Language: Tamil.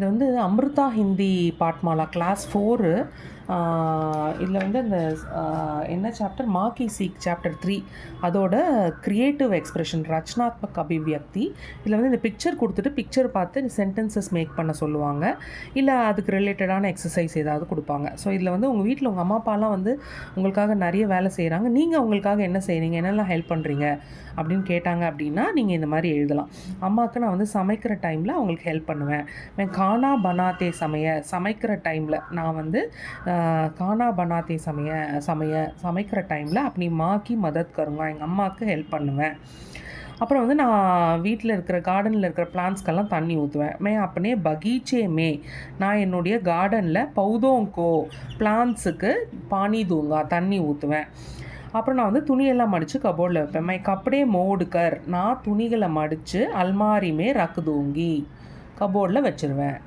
இது வந்து அமிர்தா ஹிந்தி பாட்மாலா கிளாஸ் 4. இதில் வந்து அந்த என்ன சாப்டர், மாக்கி சீக் சாப்டர் 3, அதோட க்ரியேட்டிவ் எக்ஸ்ப்ரெஷன் ரச்சனாத்மக் அபிவியக்தி. இதில் வந்து இந்த பிக்சர் கொடுத்துட்டு பிக்சர் பார்த்து சென்டென்சஸ் மேக் பண்ண சொல்லுவாங்க, இல்லை அதுக்கு ரிலேட்டடான எக்ஸசைஸ் ஏதாவது கொடுப்பாங்க. ஸோ இதில் வந்து உங்கள் வீட்டில் உங்கள் அம்மா அப்பாலாம் வந்து உங்களுக்காக நிறைய வேலை செய்கிறாங்க, நீங்கள் அவங்களுக்காக என்ன செய்கிறீங்க, என்னெல்லாம் ஹெல்ப் பண்ணுறீங்க அப்படின்னு கேட்டாங்க அப்படின்னா நீங்கள் இந்த மாதிரி எழுதலாம். அம்மாவுக்கு நான் வந்து சமைக்கிற டைமில் அவங்களுக்கு ஹெல்ப் பண்ணுவேன். கானா பனாத்தே சமைக்கிற டைமில் நான் வந்து கானா பனாத்தே சமைக்கிற டைமில் அப்படி மாக்கி மதத் கருங்க, எங்கள் அம்மாவுக்கு ஹெல்ப் பண்ணுவேன். அப்புறம் வந்து நான் வீட்டில் இருக்கிற கார்டனில் இருக்கிற பிளான்ஸ்க்கெல்லாம் தண்ணி ஊற்றுவேன். அப்பனே பகீச்சே நான் என்னுடைய கார்டனில் பௌதோங்கோ பிளான்ஸுக்கு பானி தூங்கா தண்ணி ஊற்றுவேன். அப்புறம் நான் வந்து துணியெல்லாம் மடித்து கபோர்டில் வைப்பேன். கப்படே மோடுக்கர் நான் துணிகளை மடித்து அல்மாரிமே ரக்கு தூங்கி கபோர்டில் வச்சுருவேன்.